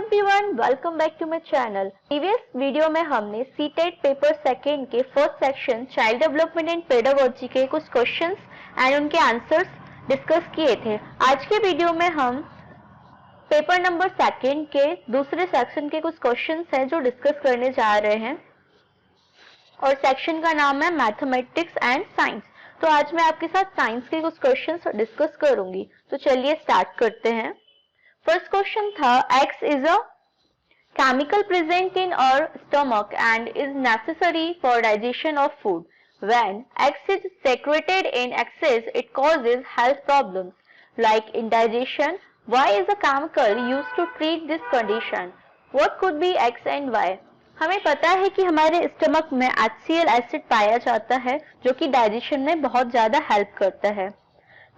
Everyone, welcome back to my channel. Previous video में हमने CTET paper second के first section child development and pedagogy के कुछ questions and उनके answers discuss किए थे। आज के वीडियो में हम पेपर नंबर सेकेंड के दूसरे सेक्शन के कुछ क्वेश्चंस हैं जो डिस्कस करने जा रहे हैं और सेक्शन का नाम है मैथमेटिक्स एंड साइंस। तो आज मैं आपके साथ साइंस के कुछ क्वेश्चंस डिस्कस करूंगी। तो चलिए स्टार्ट करते हैं। फर्स्ट क्वेश्चन था, X is a chemical present in our stomach and is necessary for digestion of food. When X is secreted in excess, it causes health problems like indigestion. Y is a chemical used to treat this condition. What could be X and Y? हमें पता है कि हमारे stomach में HCl acid पाया जाता है जो कि डाइजेशन में बहुत ज्यादा हेल्प करता है।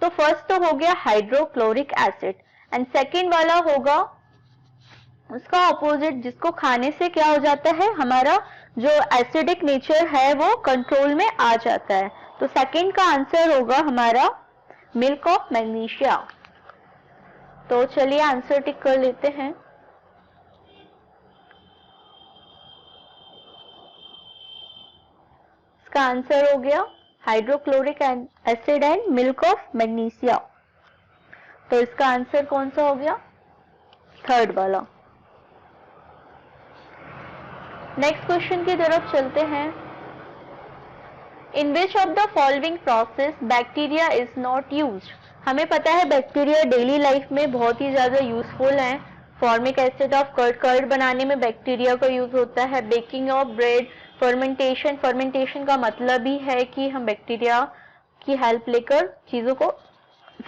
तो फर्स्ट तो हो गया हाइड्रोक्लोरिक एसिड एंड सेकेंड वाला होगा उसका ऑपोजिट, जिसको खाने से क्या हो जाता है, हमारा जो एसिडिक नेचर है वो कंट्रोल में आ जाता है। तो सेकेंड का आंसर होगा हमारा मिल्क ऑफ मैग्नीशिया। तो चलिए आंसर टिक कर लेते हैं। इसका आंसर हो गया hydrochloric acid and milk of magnesia. तो इसका आंसर कौन सा हो गया, थर्ड वाला। नेक्स्ट क्वेश्चन की तरफ चलते हैं। In which of the following process bacteria is not used? हमें पता है बैक्टीरिया डेली लाइफ में बहुत ही ज्यादा यूजफुल है। फॉर्मिक एसिड ऑफ कर्ड बनाने में बैक्टीरिया का यूज होता है। बेकिंग ऑफ ब्रेड, फर्मेंटेशन का मतलब ही है कि हम बैक्टीरिया की हेल्प लेकर चीजों को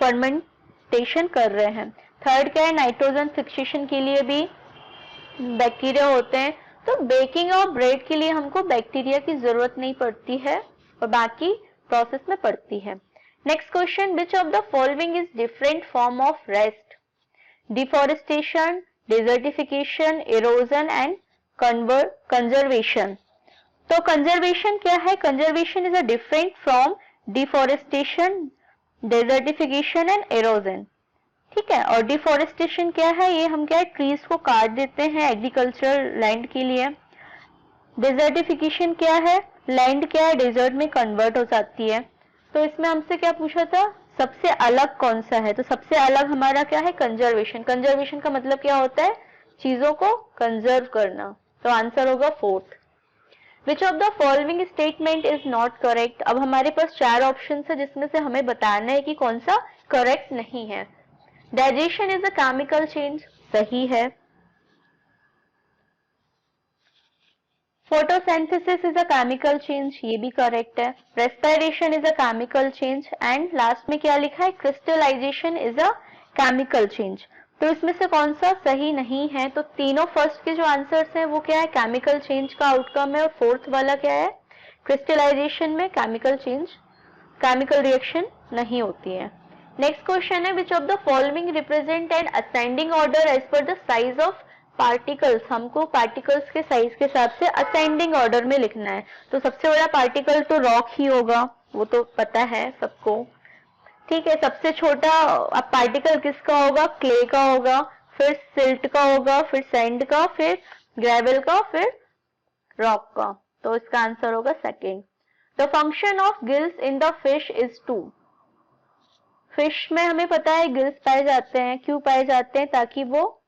फर्मेंटेशन कर रहे हैं। थर्ड क्या है, नाइट्रोजन फिक्सेशन के लिए भी बैक्टीरिया होते हैं। तो बेकिंग ऑफ ब्रेड के लिए हमको बैक्टीरिया की जरूरत नहीं पड़ती है और बाकी प्रोसेस में पड़ती है। Next question, which of the following is different form of rest? Deforestation, desertification, erosion and conservation. तो कंजर्वेशन क्या है? Conservation is a different from deforestation, desertification and halogen. ठीक है, और डिफॉरेस्टेशन क्या है? ये हम क्या है, ट्रीज को काट देते हैं एग्रीकल्चरल लैंड के लिए। डेजर्टिफिकेशन क्या है? लैंड क्या है, डेजर्ट में कन्वर्ट हो जाती है। तो इसमें हमसे क्या पूछा था, सबसे अलग कौन सा है? तो सबसे अलग हमारा क्या है, कंजर्वेशन। कंजर्वेशन का मतलब क्या होता है, चीजों को कंजर्व करना। तो आंसर होगा fourth. Which of the following statement is not correct? अब हमारे पास चार ऑप्शन है जिसमें से हमें बताना है कि कौन सा करेक्ट नहीं है। Digestion is a chemical change, सही है। Photosynthesis is a chemical change, ये भी करेक्ट है। Respiration is a chemical change and last में क्या लिखा है, crystallization is a chemical change. तो इसमें से कौन सा सही नहीं है? तो तीनों फर्स्ट के जो आंसर्स हैं वो क्या है, केमिकल चेंज का आउटकम है। और फोर्थ वाला क्या है, क्रिस्टलाइजेशन में केमिकल चेंज, केमिकल रिएक्शन नहीं होती है। नेक्स्ट क्वेश्चन है, which of the following represent an ascending order as per the size of particles? हमको पार्टिकल्स के साइज के हिसाब से असेंडिंग ऑर्डर में लिखना है। तो सबसे बड़ा पार्टिकल तो रॉक ही होगा, वो तो पता है सबको। ठीक है, सबसे छोटा पार्टिकल किसका होगा, क्ले का होगा, फिर सिल्ट का होगा, फिर सैंड का, फिर ग्रेवल का, फिर रॉक का। तो इसका आंसर होगा second. The function of gills in the fish is to. Fish में हमें पता है गिल्स पाए जाते हैं। क्यों पाए जाते हैं? ताकि वो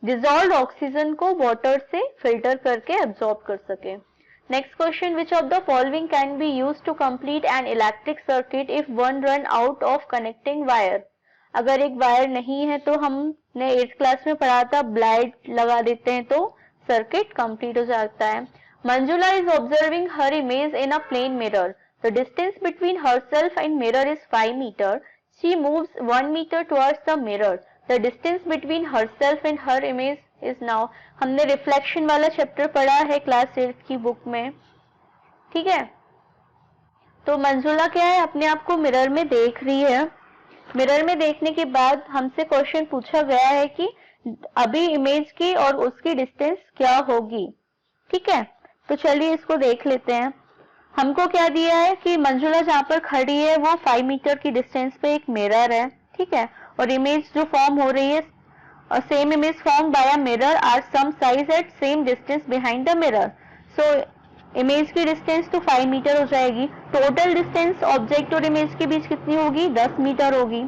डिजॉल्व ऑक्सीजन को वाटर से फिल्टर करके एब्जॉर्ब कर सके। Next question, which of the following can be used to complete an electric circuit if one run out of connecting wire? अगर एक वायर नहीं है तो हमने 8th क्लास में पढ़ा था, ब्लाइड लगा देते हैं तो सर्किट कंप्लीट हो जाता है। Manjula is observing her image in a plane mirror. The distance between herself and mirror is 5 meter. She moves 1 meter towards the mirror. The distance between herself and her image is now. हमने reflection वाला chapter पढ़ा है class 8th की book में। ठीक है, तो मंजुला क्या है, अपने आप को मिरर में देख रही है। मिरर में देखने के बाद हमसे क्वेश्चन पूछा गया है कि अभी इमेज की और उसकी डिस्टेंस क्या होगी। ठीक है, तो चलिए इसको देख लेते हैं। हमको क्या दिया है कि मंजुला जहां पर खड़ी है वो 5 मीटर की डिस्टेंस पे एक मिरर है। ठीक है, और इमेज जो फॉर्म हो रही है same image formed by a mirror are some size at same distance behind the mirror. So image की डिस्टेंस तो 5 मीटर हो जाएगी, टोटल डिस्टेंस ऑब्जेक्ट और इमेज के बीच कितनी होगी, 10 मीटर होगी।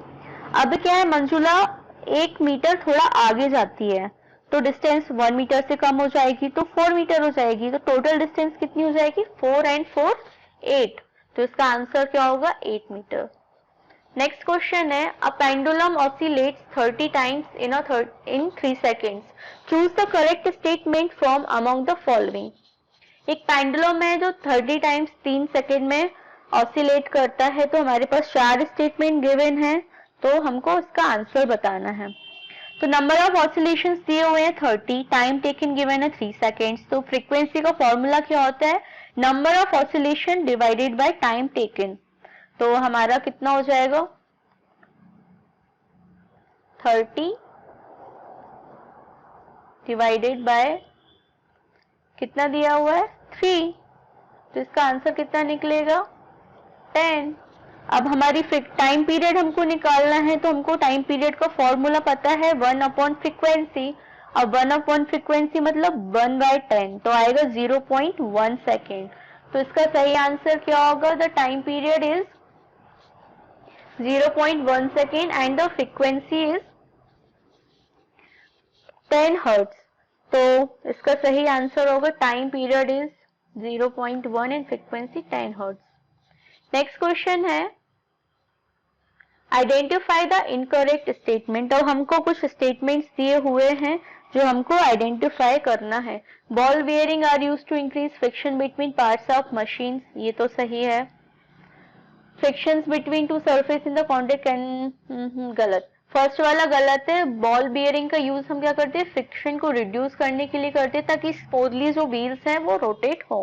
अब क्या है, मंजुला 1 मीटर थोड़ा आगे जाती है तो डिस्टेंस 1 मीटर से कम हो जाएगी, तो 4 मीटर हो जाएगी। तो टोटल डिस्टेंस कितनी हो जाएगी, 4 and 4 8। तो इसका आंसर क्या होगा, 8 मीटर। नेक्स्ट क्वेश्चन है, a pendulum oscillates 30 times in 3 seconds, choose the correct statement from among the following. एक पेंडुलम है जो 30 टाइम्स 3 सेकेंड में ऑसिलेट करता है, तो हमारे पास 4 स्टेटमेंट गिवन है, तो हमको इसका आंसर बताना है। तो नंबर ऑफ ऑसिलेशंस दिए हुए हैं 30, टाइम टेकन गिवन है 3 सेकेंड्स। तो फ्रीक्वेंसी का फॉर्मूला क्या होता है, number of oscillation divided by time taken. तो हमारा कितना हो जाएगा, 30 डिवाइडेड बाय कितना दिया हुआ है, 3। तो इसका आंसर कितना निकलेगा, 10। अब हमारी टाइम पीरियड हमको निकालना है, तो हमको टाइम पीरियड का फॉर्मूला पता है 1 अपॉन फ्रीक्वेंसी। अब 1 अपॉन फ्रीक्वेंसी मतलब 1/10, तो आएगा 0.1 सेकेंड। तो इसका सही आंसर क्या होगा, the time period is 0.1 second and the frequency is 10 hertz. तो इसका सही आंसर होगा time period is 0.1 and frequency 10 hertz. Next question है, आइडेंटिफाई द इनकरेक्ट स्टेटमेंट। और हमको कुछ स्टेटमेंट्स दिए हुए हैं जो हमको आइडेंटिफाई करना है। Ball bearing are used to increase friction between parts of machine, ये तो सही है। Frictions between two surface in the contact can, गलत। फर्स्ट वाला गलत है। बॉल बियरिंग का यूज हम क्या करते हैं, फ्रिक्शन को रिड्यूस करने के लिए करते हैं, ताकि स्मूथली जो व्हील्स हैं वो रोटेट हो।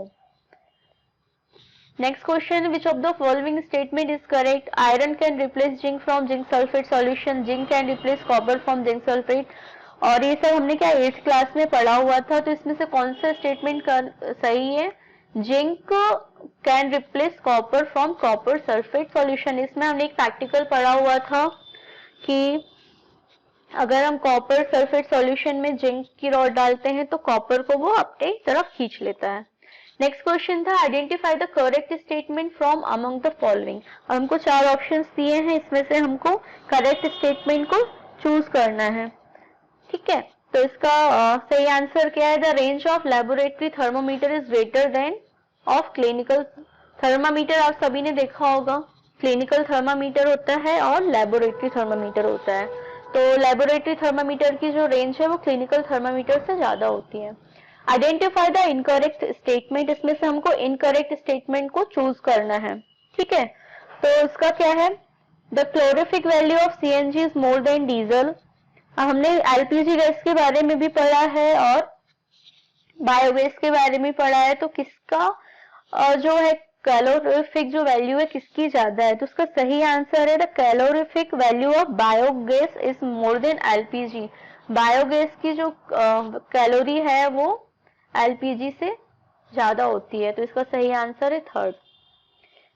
Next question, which of the following statement is correct, iron can replace zinc from zinc sulphate solution, zinc can replace copper from zinc sulphate. और ये सब हमने क्या 8th क्लास में पढ़ा हुआ था, तो इसमें से कौन सा स्टेटमेंट सही है, zinc can replace copper from copper sulphate solution. इसमें हमने एक प्रैक्टिकल पढ़ा हुआ था कि अगर हम कॉपर सल्फेट सॉल्यूशन में जिंक की रॉड डालते हैं तो कॉपर को वो अपने तरफ खींच लेता है। नेक्स्ट क्वेश्चन था, identify the correct statement from among the following. और हमको 4 ऑप्शंस दिए हैं, इसमें से हमको करेक्ट स्टेटमेंट को चूज करना है। ठीक है, तो इसका सही आंसर क्या है, the range of laboratory thermometer is greater than of clinical thermometer. आप सभी ने देखा होगा, क्लिनिकल थर्मामीटर होता है और लेबोरेटरी थर्मामीटर होता है। तो लेबोरेटरी थर्मामीटर की जो रेंज है वो क्लिनिकल थर्मामीटर से ज्यादा होती है। आइडेंटिफाई द इनकरेक्ट स्टेटमेंट, इसमें से हमको इनकरेक्ट स्टेटमेंट को चूज करना है। ठीक है, तो इसका क्या है, the calorific value of CNG is more than diesel. हमने एलपीजी गैस के बारे में भी पढ़ा है और बायोगैस के बारे में पढ़ा है, तो किसका जो है कैलोरिफिक जो वैल्यू है किसकी ज्यादा है, तो उसका सही आंसर है the calorific value of biogas is more than LPG. Biogas की जो कैलोरी है वो एलपीजी से ज्यादा होती है, तो इसका सही आंसर है 3rd।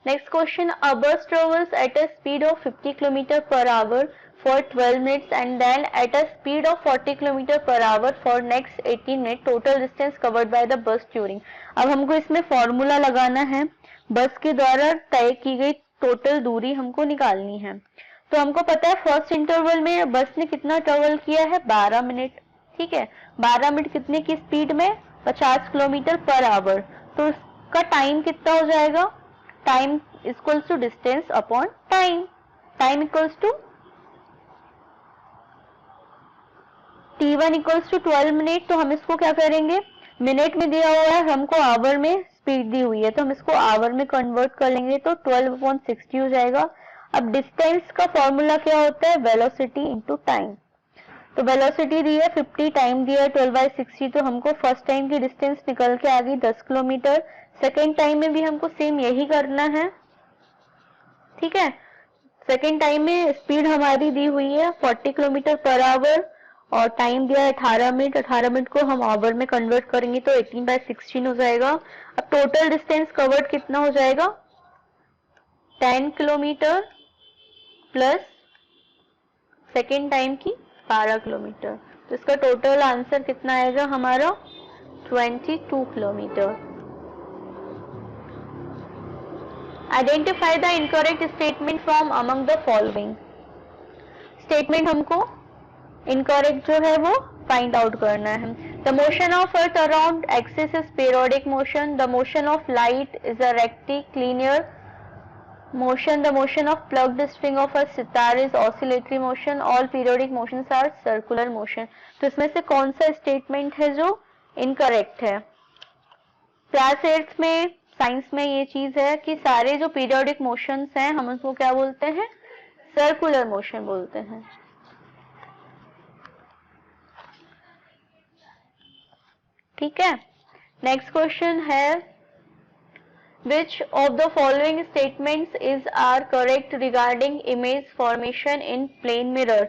नेक्स्ट क्वेश्चन, अ बस travels at a speed of 50 kilometre per hour for 12 minutes and then at a speed of 40 km per hour for next 18 minutes, total distance covered by the bus during। अब हमको इसमें formula लगाना है, बस के द्वारा तय की गई टोटल दूरी हमको निकालनी है। तो हमको पता है फर्स्ट इंटरवल में बस ने कितना ट्रेवल किया है, 12 मिनट। ठीक है, 12 मिनट कितने की स्पीड में, 50 किलोमीटर पर आवर। तो इसका टाइम कितना हो जाएगा, time equals to distance upon time. Time equals to T1 equals to 12 minute. तो हम इसको क्या करेंगे, मिनट में दिया हुआ है, हमको आवर में स्पीड दी हुई है, तो हम इसको आवर में कन्वर्ट कर लेंगे, तो 12/60 हो जाएगा। अब डिस्टेंस का फॉर्मूला क्या होता है, वेलोसिटी इंटू टाइम। तो वेलोसिटी दी है 50, टाइम दिया है 12/60, तो हमको फर्स्ट टाइम की डिस्टेंस निकल के आ गई 10 किलोमीटर। सेकेंड टाइम में भी हमको सेम यही करना है। ठीक है, सेकेंड टाइम में स्पीड हमारी दी हुई है 40 किलोमीटर पर आवर और टाइम दिया है 18 मिनट। 18 मिनट को हम आवर में कन्वर्ट करेंगे तो 18/16 हो जाएगा। अब टोटल डिस्टेंस कवर्ड कितना हो जाएगा, 10 किलोमीटर प्लस सेकेंड टाइम की 12 किलोमीटर। तो इसका टोटल आंसर कितना आएगा हमारा 22 kilometre. Identify the incorrect statement from among the following. Statement हमको इनकरेक्ट जो है वो फाइंड आउट करना है। The motion of earth around axis is periodic motion, the motion of light is a rectilinear motion, the motion of plugged string of a sitar is oscillatory motion, all periodic motions are circular motion। तो इसमें से कौन सा statement है जो incorrect है? Class 8 में science में ये चीज है कि सारे जो पीरियोडिक मोशंस हैं हम उसको क्या बोलते हैं? सर्कुलर मोशन बोलते हैं। ठीक है, नेक्स्ट क्वेश्चन है Which of the following statements is are correct regarding image formation in plane mirror?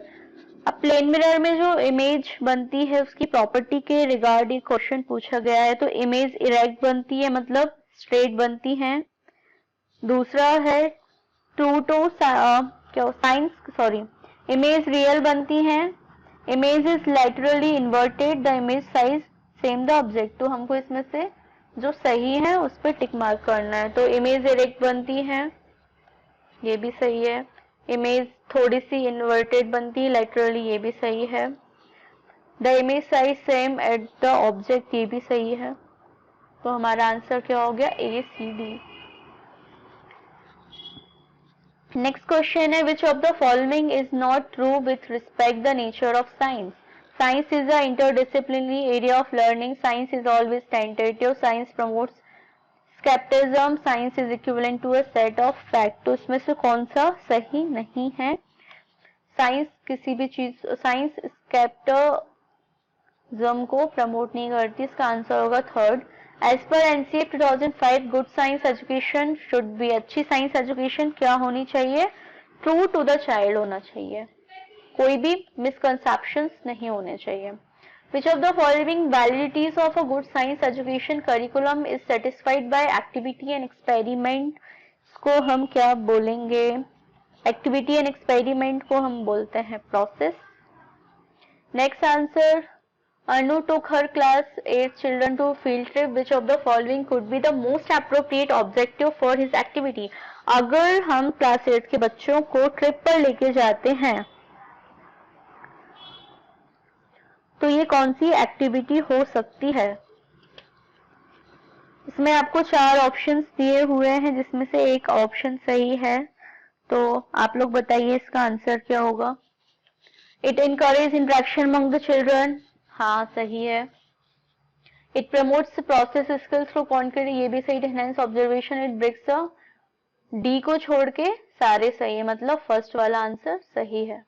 अब प्लेन मिरर में जो इमेज बनती है उसकी प्रॉपर्टी के रिगार्डिंग क्वेश्चन पूछा गया है। तो इमेज इरेक्ट बनती है, मतलब स्ट्रेट बनती है। दूसरा है true to science sorry image real बनती है। Image is laterally inverted, the image size same the object. तो हमको इसमें से जो सही है उस पर टिक मार्क करना है। तो इमेज इरेक्ट बनती है, ये भी सही है। इमेज थोड़ी सी इन्वर्टेड बनती है लैटरली, ये भी सही है। The image size same at the object, ये भी सही है। तो हमारा आंसर क्या हो गया? ए सी डी। नेक्स्ट क्वेश्चन है which of the following is not true with respect the nature of science? Science is an interdisciplinary area of learning. Science is always tentative. Science promotes skepticism. Science is equivalent to a set of facts. तो इसमें से कौन सा सही नहीं है? Science किसी भी चीज, साइंस स्केप्टिसिज्म को प्रमोट नहीं करती। इसका आंसर होगा third. As per NCF 2005 good science education should be, अच्छी साइंस एजुकेशन क्या होनी चाहिए? ट्रू टू द चाइल्ड होना चाहिए, कोई भी मिसकंसेप्शंस नहीं होने चाहिए। Which of the following validities of a good science education curriculum is satisfied by activity and experiment? को हम क्या बोलेंगे? एक्टिविटी एंड एक्सपेरिमेंट को हम बोलते हैं process. Next answer, Anu took her class 8 children to field trip. Which of the following could be the most appropriate objective for his activity? अगर हम क्लास 8 के बच्चों को ट्रिप पर लेके जाते हैं तो ये कौन सी एक्टिविटी हो सकती है? इसमें आपको 4 ऑप्शंस दिए हुए हैं जिसमें से एक ऑप्शन सही है। तो आप लोग बताइए इसका आंसर क्या होगा? It encourage interaction among the children, हाँ सही है। It promotes process skills through concrete, ये भी सही। Enhance observation, it breaks the, D को छोड़ के सारे सही है, मतलब फर्स्ट वाला आंसर सही है।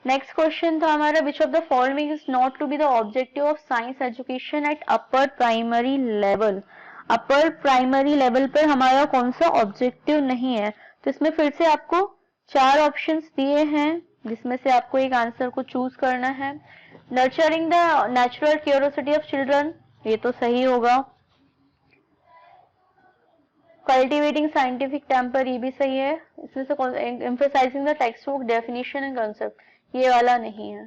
नेक्स्ट क्वेश्चन था हमारा which of the following is not to be the objective of science education at upper primary level? Upper primary level पर हमारा कौन सा ऑब्जेक्टिव नहीं है? तो इसमें फिर से आपको 4 ऑप्शंस दिए हैं जिसमें से आपको एक आंसर को चूज करना है। Nurturing the natural curiosity of children, ये तो सही होगा। कल्टिवेटिंग साइंटिफिक टेम्पर, ये भी सही है। इसमें से emphasising the text book definition and concept, ये वाला नहीं है।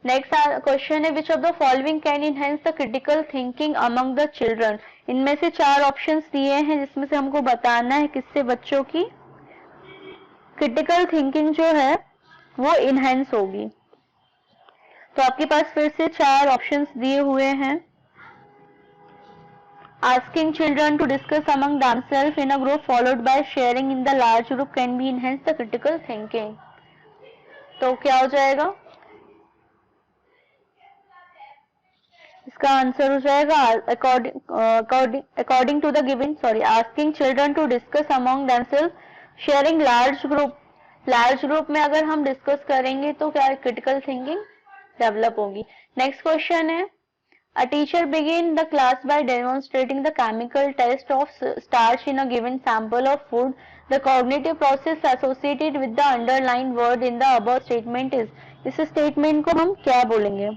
नेक्स्ट क्वेश्चन है which of the following can enhance the critical thinking among the children? इनमें से 4 ऑप्शंस दिए हैं जिसमें से हमको बताना है किससे बच्चों की क्रिटिकल थिंकिंग जो है वो इनहेंस होगी। तो आपके पास फिर से 4 ऑप्शंस दिए हुए हैं। Asking children to discuss among themselves in a group followed by sharing in the large group can be enhance the critical thinking. तो क्या हो जाएगा? इसका आंसर हो जाएगा according to the given asking children to discuss among themselves, sharing large group। large group में अगर हम डिस्कस करेंगे तो क्या क्रिटिकल थिंकिंग डेवलप होगी। नेक्स्ट क्वेश्चन है A teacher begin the class by demonstrating the chemical test of starch in a given sample of food. The cognitive process associated with the underlined word in the above statement is, इस statement को हम क्या बोलेंगे?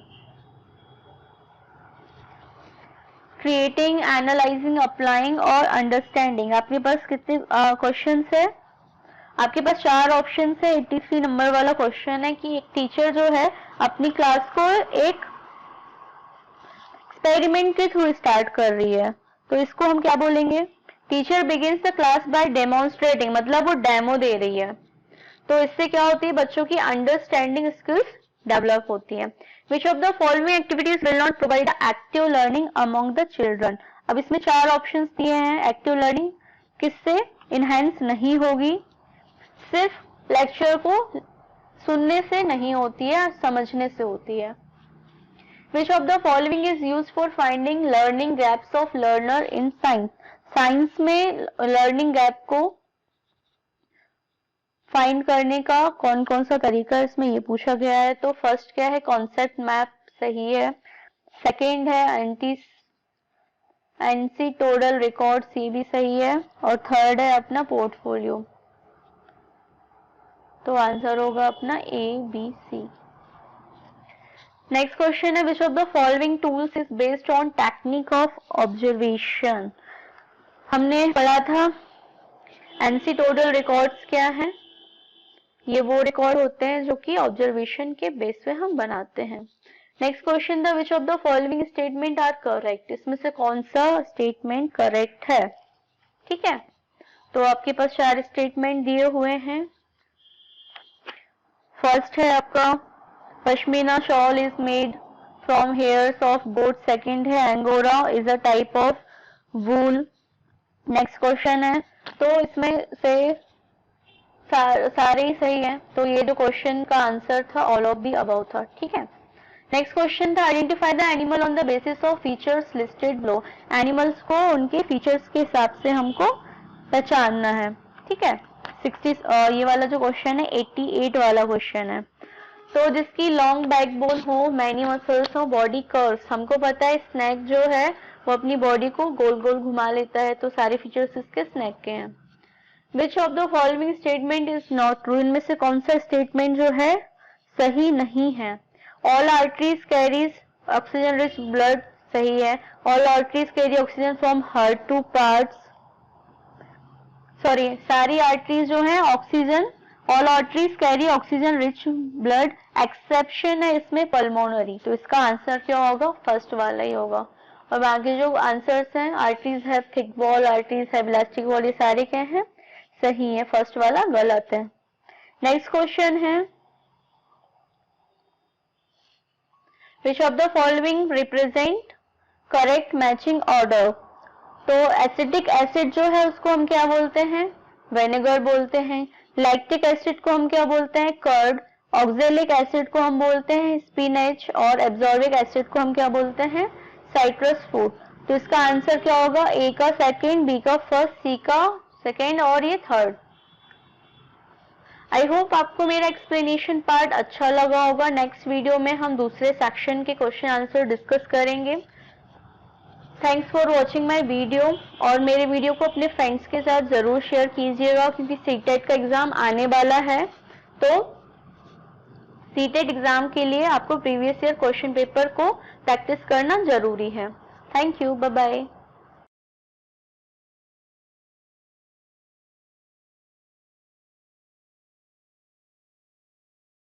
Creating, analyzing, applying और understanding। आपके पास कितने questions है? आपके पास 4 ऑप्शन है। 83 नंबर वाला क्वेश्चन है कि एक टीचर जो है अपनी क्लास को एक एक्सपेरिमेंट के थ्रू स्टार्ट कर रही है, तो इसको हम क्या बोलेंगे? Teacher begins the class by demonstrating, मतलब वो डेमो दे रही है। तो इससे क्या होती है? बच्चों की अंडरस्टैंडिंग स्किल्स डेवलप होती है। Which of the following activities will not provide active learning among the children? अब इसमें 4 ऑप्शंस दिए हैं। एक्टिव लर्निंग किससे इनहेंस नहीं होगी? सिर्फ लेक्चर को सुनने से नहीं होती है, समझने से होती है। Which of the following is used for finding learning gaps of learner in science? Science में लर्निंग गैप को फाइंड करने का कौन कौन सा तरीका इसमें ये पूछा गया है। तो फर्स्ट क्या है? कॉन्सेप्ट मैप, सही है। सेकेंड है एनसी टोटल रिकॉर्ड, सी भी सही है। और थर्ड है अपना पोर्टफोलियो, तो आंसर होगा अपना A B C. Next question है which of the following tools is based on technique of observation? हमने पढ़ा था एनसी टोटल रिकॉर्ड्स क्या है? ये वो रिकॉर्ड होते हैं जो कि ऑब्जर्वेशन के बेस पे हम बनाते हैं। नेक्स्ट क्वेश्चन था which of the following statement are correct? इसमें से कौन सा स्टेटमेंट करेक्ट है? ठीक है, तो आपके पास 4 स्टेटमेंट दिए हुए हैं। फर्स्ट है आपका pashmina shawl is made from hairs of goat. Second है angora is a type of wool. Next question है, तो इसमें से सारे ही सही है, तो ये जो क्वेश्चन का आंसर था ऑल ऑफ दी अबव था। ठीक है। नेक्स्ट क्वेश्चन था identify the animal on the basis of features listed below. Animals को उनके फीचर्स के हिसाब से हमको पहचानना है। ठीक है। 60 ये वाला जो क्वेश्चन है 88 वाला क्वेश्चन है। तो जिसकी लॉन्ग बैकबोन हो, मैनी मसल्स हो, बॉडी कर्व्स, हमको पता है स्नैक जो है वो अपनी बॉडी को गोल गोल घुमा लेता है, तो सारे फीचर्स इसके स्नैक के हैं। विच of the following statement is not true? इनमें से कौन सा स्टेटमेंट जो है सही नहीं है? All arteries carries oxygen rich blood, सही है। All arteries carry oxygen from heart two parts, sorry सारी आर्टरीज जो है oxygen, all arteries carry oxygen rich blood, exception है इसमें पल्मोनरी, तो इसका आंसर क्या होगा? फर्स्ट वाला ही होगा। और बाकी जो आंसर्स हैं आर्टरीज है थिक वॉल, आर्टरीज है इलास्टिक वॉल, ये सारे क्या हैं? सही है, फर्स्ट वाला गलत है। नेक्स्ट क्वेश्चन है which of the following represent correct matching order? तो एसिटिक एसिड जो है उसको हम क्या बोलते हैं? विनेगर बोलते हैं। लैक्टिक एसिड को हम क्या बोलते हैं? कर्ड। ऑक्जेलिक एसिड को हम बोलते हैं स्पिनच, और एब्जॉर्बिक एसिड को हम क्या बोलते हैं? Citrus fruit. तो इसका आंसर क्या होगा? ए का सेकंड, बी का फर्स्ट, सी का सेकंड और ये थर्ड। आई होप आपको मेरा एक्सप्लेनेशन पार्ट अच्छा लगा होगा। नेक्स्ट वीडियो में हम दूसरे सेक्शन के क्वेश्चन आंसर डिस्कस करेंगे। Thanks for watching my video, और मेरे वीडियो को अपने फ्रेंड्स के साथ जरूर शेयर कीजिएगा क्योंकि सीटेट का एग्जाम आने वाला है। तो सीटेट एग्जाम के लिए आपको प्रीवियस ईयर क्वेश्चन पेपर को प्रैक्टिस करना जरूरी है। Thank you, bye bye.